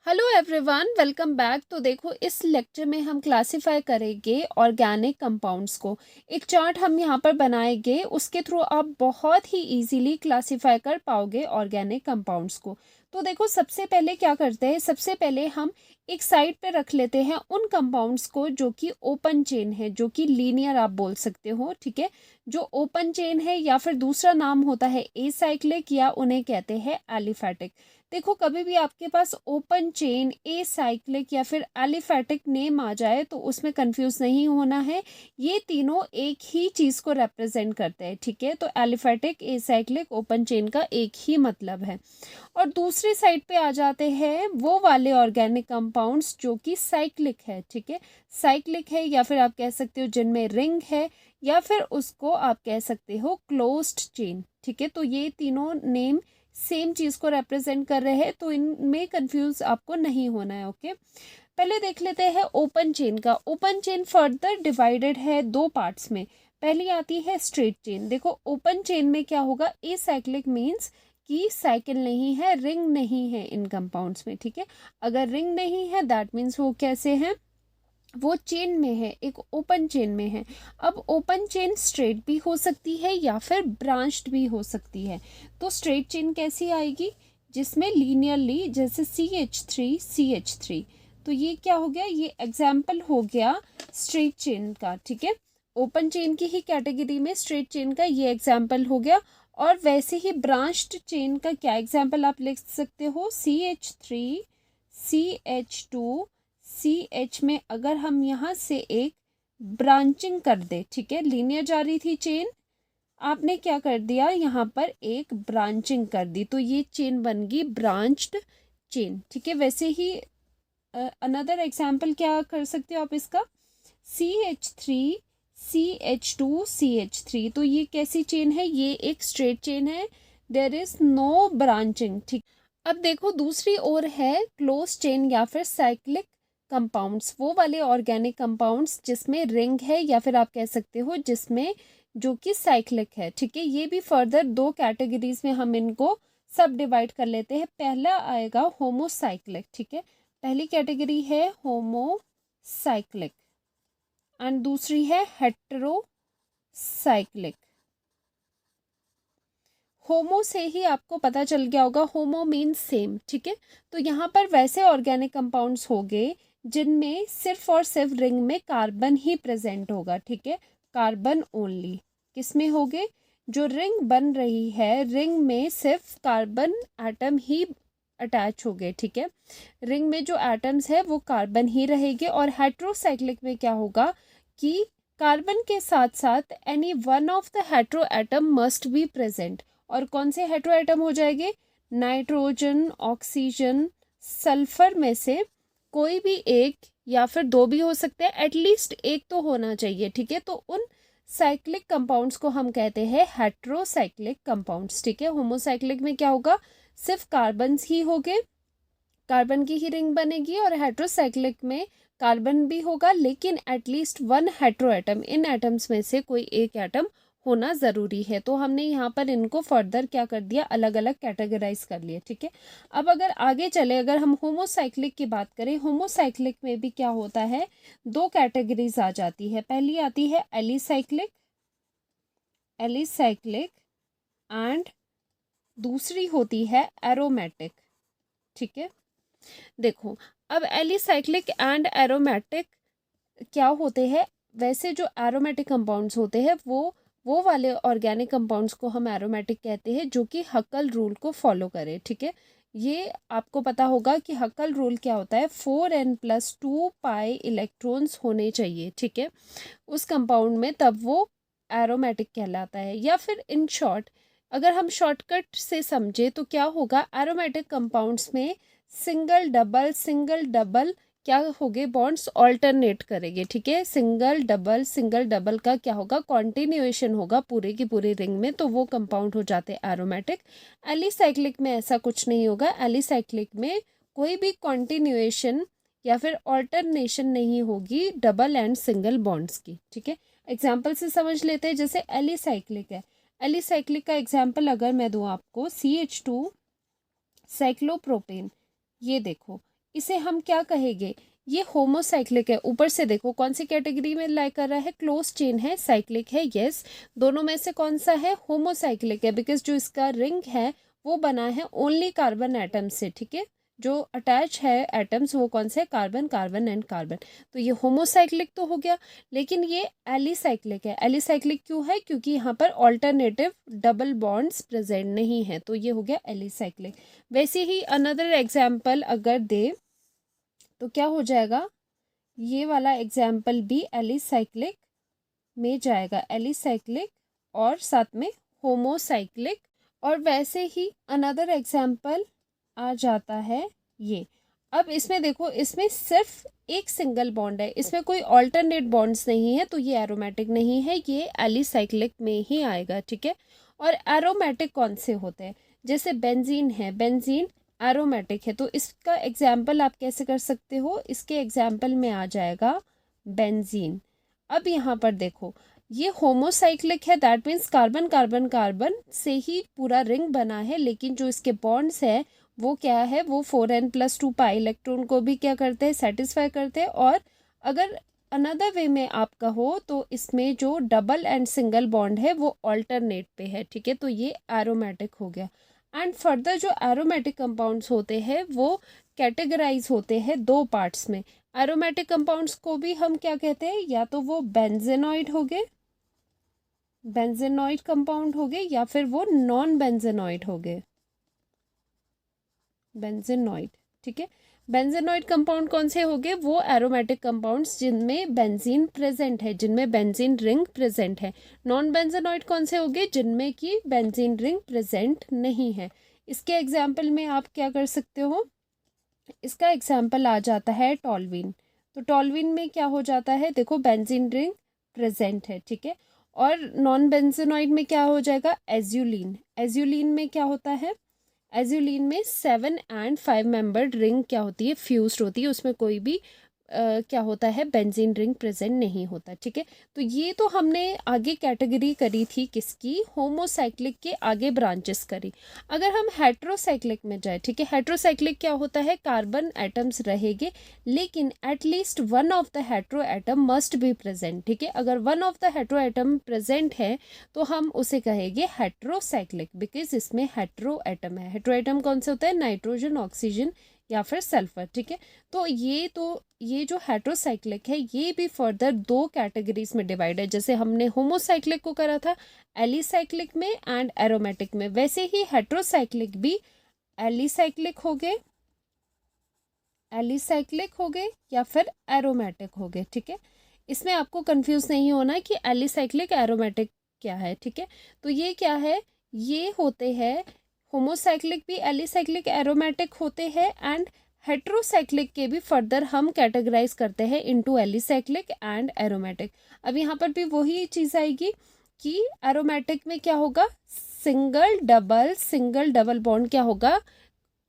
Hello everyone, welcome back. तो देखो, इस लेक्चर में हम क्लासिफाई करेंगे ऑर्गेनिक कंपाउंड्स को। एक चार्ट हम यहाँ पर बनाएंगे, उसके थ्रू आप बहुत ही इजीली क्लासिफाई कर पाओगे ऑर्गेनिक कंपाउंड्स को। तो देखो, सबसे पहले क्या करते हैं, सबसे पहले हम एक साइड पे रख लेते हैं उन कंपाउंड्स को जो कि ओपन चेन है, जो कि लीनियर आप बोल सकते हो। ठीक है, जो ओपन चेन है या फिर दूसरा नाम होता है एसाइक्लिक, या उन्हें कहते हैं एलिफैटिक। देखो, कभी भी आपके पास ओपन चेन, ए साइक्लिक या फिर एलिफैटिक नेम आ जाए तो उसमें कंफ्यूज नहीं होना है। ये तीनों एक ही चीज को रिप्रेजेंट करते हैं। ठीक है, तो aliphatic, a cyclic, open chain का एक ही मतलब है। और दूसरी साइड पे आ जाते हैं वो वाले ऑर्गेनिक कंपाउंड्स जो कि साइक्लिक है। ठीक है, साइक्लिक है या फिर आप कह सकते हो जिनमें रिंग है, या फिर उसको आप कह सकते हो क्लोज्ड चेन। ठीक है, तो ये तीनों नेम सेम चीज को रिप्रेजेंट कर रहे हैं, तो इनमें कंफ्यूज आपको नहीं होना है। ओके, पहले देख लेते हैं ओपन चेन का। ओपन चेन फर्दर डिवाइडेड है दो पार्ट्स में। पहली आती है स्ट्रेट चेन। देखो, ओपन चेन में क्या होगा, ए साइक्लिक मीन्स कि साइकिल नहीं है, रिंग नहीं है इन कंपाउंड्स में। ठीक है, अगर रिंग नहीं है दैट मीन्स वो कैसे हैं, वो चेन में है, एक ओपन चेन में है। अब ओपन चेन स्ट्रेट भी हो सकती है या फिर ब्रांच्ड भी हो सकती है। तो स्ट्रेट चेन कैसी आएगी, जिसमें लीनियरली, जैसे CH3 तो ये क्या हो गया, ये एग्जाम्पल हो गया स्ट्रेट चेन का। ठीक है, ओपन चेन की ही कैटेगरी में स्ट्रेट चेन का ये एग्जाम्पल हो गया। और वैसे ही ब्रांच्ड चेन का क्या एग्जाम्पल आप लिख सकते हो, CH3 CH2 CH में अगर हम यहाँ से एक ब्रांचिंग कर दे। ठीक है, लीनियर जा रही थी चेन, आपने क्या कर दिया, यहाँ पर एक ब्रांचिंग कर दी, तो ये चेन बन गई ब्रांच्ड चेन। ठीक है, वैसे ही अनदर एग्जाम्पल क्या कर सकते हो आप इसका, CH3 CH2 CH3, तो ये कैसी चेन है, ये एक स्ट्रेट चेन है, देयर इज नो ब्रांचिंग। ठीक, अब देखो दूसरी ओर है क्लोज चेन या फिर साइक्लिक कंपाउंड्स, वो वाले ऑर्गेनिक कंपाउंड्स जिसमें रिंग है या फिर आप कह सकते हो जिसमें जो कि साइक्लिक है। ठीक है, ये भी फर्दर दो कैटेगरीज में हम इनको सब डिवाइड कर लेते हैं। पहला आएगा होमोसाइक्लिक। ठीक है, पहली कैटेगरी है होमोसाइक्लिक एंड दूसरी है हेटेरोसाइक्लिक। होमो से ही आपको पता चल गया होगा, होमो मीन्स सेम। ठीक है, तो यहाँ पर वैसे ऑर्गेनिक कंपाउंड्स हो गए जिनमें सिर्फ और सिर्फ रिंग में कार्बन ही प्रेजेंट होगा। ठीक है, कार्बन ओनली। किसमें हो गए, जो रिंग बन रही है, रिंग में सिर्फ कार्बन एटम ही अटैच हो गए। ठीक है, रिंग में जो एटम्स है वो कार्बन ही रहेंगे। और हेट्रोसाइक्लिक में क्या होगा कि कार्बन के साथ साथ any one of the hetero atom must be present. और कौन से हेट्रो एटम हो जाएंगे, नाइट्रोजन, ऑक्सीजन, सल्फर में से कोई भी एक या फिर दो भी हो सकते हैं, एटलीस्ट एक तो होना चाहिए। ठीक है, तो उन साइक्लिक कंपाउंड्स को हम कहते हैं हेट्रोसाइक्लिक कंपाउंड्स। ठीक है, होमोसाइक्लिक में क्या होगा, सिर्फ कार्बन ही होंगे, कार्बन की ही रिंग बनेगी। और हेट्रोसाइक्लिक में कार्बन भी होगा लेकिन एटलीस्ट वन हेट्रो एटम, इन एटम्स में से कोई एक एटम होना ज़रूरी है। तो हमने यहाँ पर इनको फर्दर क्या कर दिया, अलग अलग कैटेगराइज कर लिए। ठीक है, अब अगर आगे चले, अगर हम होमोसाइक्लिक की बात करें, होमोसाइक्लिक में भी क्या होता है, दो कैटेगरीज आ जाती है। पहली आती है एलिसाइक्लिक, एलिसाइक्लिक एंड दूसरी होती है एरोमेटिक। ठीक है, देखो, अब एलिसाइक्लिक एंड एरोमेटिक क्या होते हैं, वैसे जो एरोमेटिक कंपाउंड्स होते हैं वो वाले ऑर्गेनिक कंपाउंड्स को हम एरोमेटिक कहते हैं जो कि हक्कल रूल को फॉलो करे। ठीक है, ये आपको पता होगा कि हक्कल रूल क्या होता है, 4n+2 इलेक्ट्रॉन्स होने चाहिए। ठीक है, उस कंपाउंड में, तब वो एरोमेटिक कहलाता है। या फिर इन शॉर्ट, अगर हम शॉर्टकट से समझे तो क्या होगा, एरोमेटिक कंपाउंड्स में सिंगल डबल क्या हो गए, बॉन्ड्स ऑल्टरनेट करेंगे। ठीक है, सिंगल डबल का क्या होगा, कॉन्टिन्यूएशन होगा पूरे की पूरी रिंग में, तो वो कंपाउंड हो जाते हैं एरोमेटिक। एलिसाइक्लिक में ऐसा कुछ नहीं होगा, एलिसाइक्लिक में कोई भी कॉन्टिन्यूएशन या फिर ऑल्टरनेशन नहीं होगी डबल एंड सिंगल बॉन्ड्स की। ठीक है, एग्जाम्पल से समझ लेते हैं। जैसे एलिसाइक्लिक है, एलिसाइक्लिक का एग्जाम्पल अगर मैं दूँ आपको, CH2 साइक्लोप्रोपेन, ये देखो, इसे हम क्या कहेंगे, ये होमोसाइक्लिक है। ऊपर से देखो कौन सी कैटेगरी में लाई कर रहा है, क्लोज चेन है, साइक्लिक है, यस। दोनों में से कौन सा है, होमोसाइक्लिक है, बिकॉज जो इसका रिंग है वो बना है ओनली कार्बन एटम से, ठीक है। जो अटैच है एटम्स वो कौन से है, कार्बन, कार्बन एंड कार्बन। तो ये होमोसाइक्लिक तो हो गया, लेकिन ये एलिसाइक्लिक है। एलिसाइक्लिक क्यों है, क्योंकि यहाँ पर ऑल्टरनेटिव डबल बॉन्ड्स प्रेजेंट नहीं है, तो ये हो गया एलिसाइक्लिक। वैसे ही अनदर एग्जाम्पल अगर दे तो क्या हो जाएगा, ये वाला एग्जाम्पल भी एलिसाइक्लिक में जाएगा, एलिसाइक्लिक और साथ में होमोसाइक्लिक। और वैसे ही अनदर एग्जाम्पल आ जाता है ये। अब इसमें देखो, इसमें सिर्फ एक सिंगल बॉन्ड है, इसमें कोई ऑल्टरनेट बॉन्ड्स नहीं है, तो ये एरोमेटिक नहीं है, ये एलिसाइक्लिक में ही आएगा, ठीक है। और एरोमेटिक कौन से होते हैं, जैसे बेंजीन है, बेंजीन एरोमेटिक है, तो इसका एग्जाम्पल आप कैसे कर सकते हो, इसके एग्जाम्पल में आ जाएगा बेंजीन। अब यहाँ पर देखो ये होमोसाइक्लिक है, that means carbon carbon carbon से ही पूरा रिंग बना है, लेकिन जो इसके बॉन्ड्स है वो क्या है, वो 4n+2 पाई इलेक्ट्रॉन को भी क्या करते हैं, सेटिस्फाई करते हैं। और अगर अनदर वे में आप कहो तो इसमें जो डबल एंड सिंगल बॉन्ड है वो ऑल्टरनेट पे है, ठीक है। तो ये एरोमेटिक हो गया। एंड फर्दर जो एरोमेटिक कंपाउंड्स होते हैं वो कैटेगराइज होते हैं दो पार्ट्स में। एरोमेटिक कंपाउंड्स को भी हम क्या कहते हैं, या तो वो बेंजेनॉइड हो गए, बेंजेनॉइड कंपाउंड हो गए, या फिर वो नॉन बेंजेनॉइड हो गए, बेंजेनॉइड, ठीक है। बेंजेनॉइड कंपाउंड कौन से हो गए, वो एरोमेटिक कंपाउंड्स जिनमें बेंजीन प्रेजेंट है, जिनमें बेंजीन रिंग प्रेजेंट है। नॉन बेंजेनॉइड कौन से हो गए, जिनमें की बेंजीन रिंग प्रेजेंट नहीं है। इसके एग्जाम्पल में आप क्या कर सकते हो, इसका एग्जाम्पल आ जाता है टॉल्विन। तो टॉल्विन में क्या हो जाता है, देखो बेंजीन रिंग प्रेजेंट है, ठीक है। और नॉन बेंजेनॉइड में क्या हो जाएगा, एज्यूलिन। एज्यूलिन में क्या होता है, एज्यूलिन में 7 and 5 मेंबर्ड रिंग क्या होती है, फ्यूज्ड होती है, उसमें कोई भी क्या होता है, बेंजीन रिंग प्रेजेंट नहीं होता, ठीक है। तो ये तो हमने आगे कैटेगरी करी थी किसकी, होमोसाइक्लिक के आगे ब्रांचेस करी। अगर हम हेट्रोसाइक्लिक में जाए, ठीक है, हेट्रोसाइक्लिक क्या होता है, कार्बन एटम्स रहेंगे लेकिन at least one of the hetero atom must be present, ठीक है। अगर one of the hetero atom present है तो हम उसे कहेंगे हेट्रोसाइक्लिक, बिकॉज इसमें हेट्रो एटम है। हेट्रो एटम कौन से होता है, नाइट्रोजन, ऑक्सीजन या फिर सल्फर, ठीक है। तो ये जो हेट्रोसाइक्लिक है ये भी फर्दर दो कैटेगरीज में डिवाइड है, जैसे हमने होमोसाइक्लिक को करा था एलिसाइक्लिक में एंड एरोमेटिक में, वैसे ही हेट्रोसाइक्लिक भी एलिसाइक्लिक हो गए, एलिसाइक्लिक हो गए या फिर एरोमेटिक हो गए, ठीक है। इसमें आपको कंफ्यूज नहीं होना कि एलिसाइक्लिक एरोमेटिक क्या है, ठीक है। तो ये क्या है, ये होते हैं होमोसाइक्लिक भी एलिसाइक्लिक एरोमेटिक होते हैं, एंड हेट्रोसाइक्लिक के भी फर्दर हम कैटेगराइज करते हैं इनटू एलिसाइक्लिक एंड एरोमेटिक। अब यहाँ पर भी वही चीज़ आएगी कि एरोमेटिक में क्या होगा, सिंगल डबल बॉन्ड क्या होगा,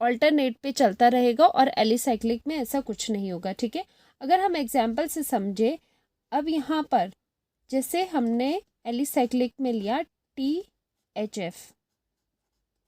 ऑल्टरनेट पे चलता रहेगा, और एलिसाइक्लिक में ऐसा कुछ नहीं होगा, ठीक है। अगर हम एग्जाम्पल से समझे, अब यहाँ पर जैसे हमने एलिसाइक्लिक में लिया THF,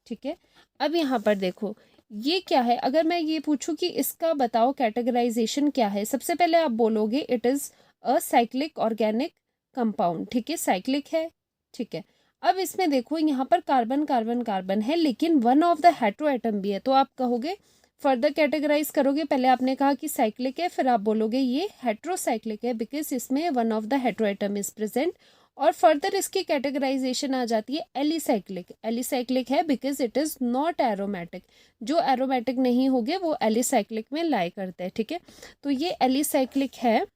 ठीक है। अब यहाँ पर देखो ये क्या है, अगर मैं ये पूछूं कि इसका बताओ कैटेगराइजेशन क्या है, सबसे पहले आप बोलोगे it is a cyclic organic compound, ठीक है, साइक्लिक है, ठीक है। अब इसमें देखो यहाँ पर कार्बन कार्बन कार्बन है, लेकिन one of the hetero atom भी है, तो आप कहोगे फर्दर कैटेगराइज करोगे, पहले आपने कहा कि साइक्लिक है, फिर आप बोलोगे ये हेट्रोसाइक्लिक है बिकॉज इसमें one of the hetero atom is present. और फर्दर इसकी कैटेगराइजेशन आ जाती है एलिसाइक्लिक। एलिसाइक्लिक है because it is not aromatic, जो एरोमेटिक नहीं होंगे वो एलिसाइक्लिक में लाई करते हैं, ठीक है। तो ये एलिसाइक्लिक है।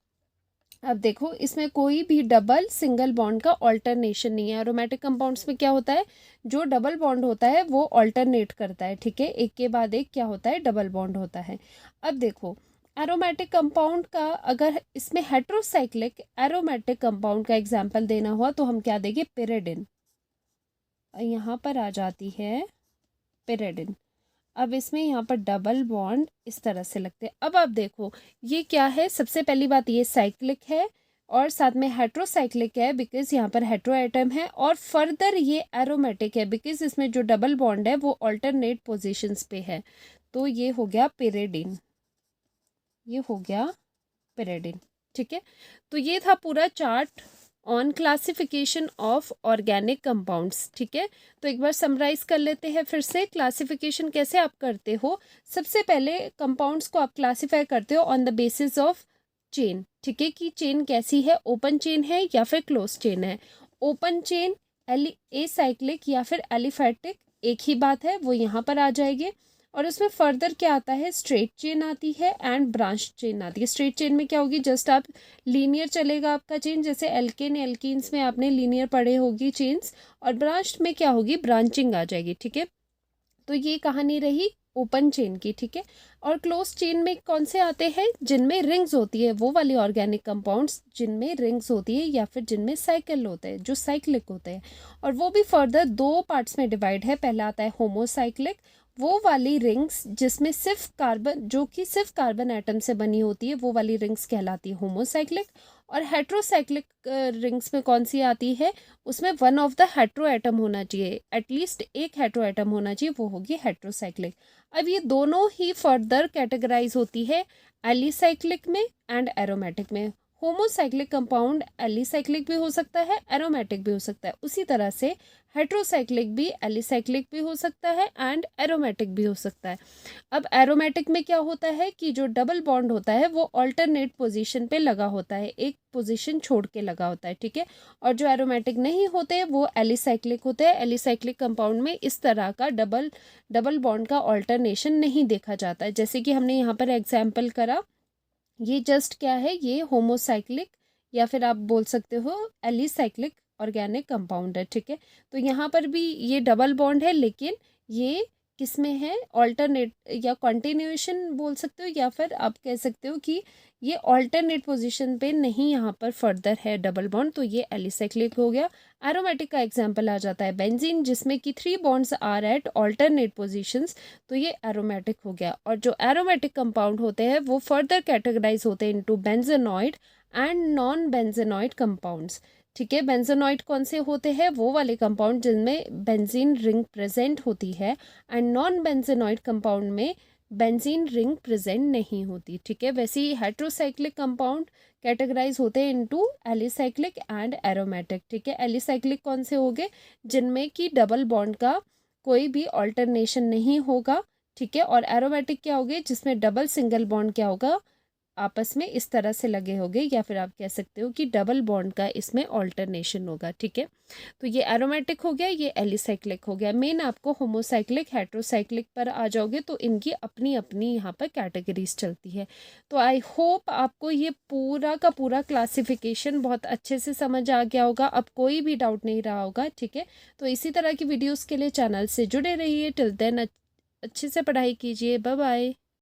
अब देखो इसमें कोई भी डबल सिंगल बॉन्ड का ऑल्टरनेशन नहीं है। एरोमेटिक कंपाउंड्स में क्या होता है, जो डबल बॉन्ड होता है वो ऑल्टरनेट करता है, ठीक है, एक के बाद एक क्या होता है, डबल बॉन्ड होता है। अब देखो एरोमेटिक कंपाउंड का, अगर इसमें हेट्रोसाइक्लिक एरोमेटिक कंपाउंड का एग्जाम्पल देना हुआ तो हम क्या देंगे, पिरिडिन। यहाँ पर आ जाती है पिरिडिन। अब इसमें यहाँ पर डबल बॉन्ड इस तरह से लगते हैं। अब आप देखो ये क्या है, सबसे पहली बात ये साइक्लिक है और साथ में हेट्रोसाइक्लिक है बिकॉज यहाँ पर हेट्रो एटम है, और फर्दर ये एरोमेटिक है बिकॉज इसमें जो डबल बॉन्ड है वो ऑल्टरनेट पोजीशंस पे है। तो ये हो गया पिरिडिन, ये हो गया pyridine। ठीक है, तो ये था पूरा chart on classification of organic compounds. ठीक है, तो एक बार समराइज कर लेते हैं फिर से क्लासिफिकेशन कैसे आप करते हो। सबसे पहले कंपाउंड्स को आप क्लासीफाई करते हो on the basis of chain. ठीक है, कि चेन कैसी है, ओपन चेन है या फिर क्लोज चेन है। ओपन चेन एसाइक्लिक या फिर एलिफैटिक, एक ही बात है, वो यहाँ पर आ जाएगी। और उसमें फर्दर क्या आता है, स्ट्रेट चेन आती है एंड ब्रांच चेन आती है। स्ट्रेट चेन में क्या होगी, जस्ट आप लीनियर चलेगा आपका चेन, जैसे एल्केन एल्कीन्स में आपने लीनियर पढ़े होगी चेन्स। और ब्रांच में क्या होगी, ब्रांचिंग आ जाएगी। ठीक है, तो ये कहानी रही ओपन चेन की। ठीक है, और क्लोज चेन में कौन से आते हैं, जिनमें रिंग्स होती है, वो वाली ऑर्गेनिक कंपाउंड्स जिनमें रिंग्स होती है या फिर जिनमें साइकिल होते हैं, जो साइक्लिक होते हैं। और वो भी फर्दर दो पार्ट्स में डिवाइड है। पहला आता है होमोसाइक्लिक, वो वाली रिंग्स जिसमें सिर्फ कार्बन, जो कि सिर्फ कार्बन एटम से बनी होती है, वो वाली रिंग्स कहलाती है होमोसाइक्लिक। और हेट्रोसाइक्लिक रिंग्स में कौन सी आती है, उसमें one of the hetero atom होना चाहिए, एटलीस्ट एक हेट्रो एटम होना चाहिए, वो होगी हेट्रोसाइक्लिक। अब ये दोनों ही फर्दर कैटेगराइज होती है एलिसाइक्लिक में एंड एरोमेटिक में। होमोसाइक्लिक कंपाउंड एलिसाइक्लिक भी हो सकता है, एरोमेटिक भी हो सकता है। उसी तरह से हेट्रोसाइक्लिक भी एलिसाइक्लिक भी हो सकता है एंड एरोमेटिक भी हो सकता है। अब एरोमेटिक में क्या होता है कि जो डबल बॉन्ड होता है वो अल्टरनेट पोजीशन पे लगा होता है, एक पोजीशन छोड़ के लगा होता है। ठीक है, और जो एरोमेटिक नहीं होते वो एलिसाइक्लिक होते हैं। एलिसाइक्लिक कंपाउंड में इस तरह का डबल बॉन्ड का अल्टरनेशन नहीं देखा जाता है। जैसे कि हमने यहाँ पर एग्जाम्पल करा, ये जस्ट क्या है, ये होमोसाइक्लिक या फिर आप बोल सकते हो एलिसाइक्लिक ऑर्गेनिक कंपाउंड है। ठीक है, तो यहाँ पर भी ये डबल बॉन्ड है, लेकिन ये किस में है, ऑल्टरनेट या कॉन्टिन्यूएशन बोल सकते हो, या फिर आप कह सकते हो कि ये ऑल्टरनेट पोजीशन पे नहीं, यहाँ पर फर्दर है डबल बॉन्ड, तो ये एलिसाइक्लिक हो गया। एरोमेटिक का एग्जाम्पल आ जाता है बेंजीन, जिसमें कि 3 bonds are at alternate positions, तो ये एरोमेटिक हो गया। और जो एरोमेटिक कंपाउंड होते हैं वो फर्दर कैटेगराइज होते हैं into benzenoid and non benzenoid compounds. ठीक है, बेंजेनॉइड कौन से होते हैं, वो वाले कंपाउंड जिनमें बेंजीन रिंग प्रेजेंट होती है, एंड नॉन बेंजेनॉइड कंपाउंड में बेंजीन रिंग प्रेजेंट नहीं होती। ठीक है, वैसे ही हेट्रोसाइक्लिक कंपाउंड कैटेगराइज होते हैं इनटू एलिसाइक्लिक एंड एरोमेटिक। ठीक है, एलिसाइक्लिक कौन से हो गए, जिनमें कि डबल बॉन्ड का कोई भी ऑल्टरनेशन नहीं होगा। ठीक है, और एरोमेटिक क्या हो गए, जिसमें डबल सिंगल बॉन्ड क्या होगा, आपस में इस तरह से लगे होंगे, या फिर आप कह सकते हो कि डबल बॉन्ड का इसमें ऑल्टरनेशन होगा। ठीक है, तो ये एरोमेटिक हो गया, ये एलिसाइक्लिक हो गया। मेन आपको होमोसाइक्लिक हेट्रोसाइक्लिक पर आ जाओगे तो इनकी अपनी अपनी यहाँ पर कैटेगरीज चलती है। तो आई होप आपको ये पूरा का पूरा क्लासिफिकेशन बहुत अच्छे से समझ आ गया होगा, अब कोई भी डाउट नहीं रहा होगा। ठीक है, तो इसी तरह की वीडियोज़ के लिए चैनल से जुड़े रहिए। टिल देन अच्छे से पढ़ाई कीजिए। Bye bye.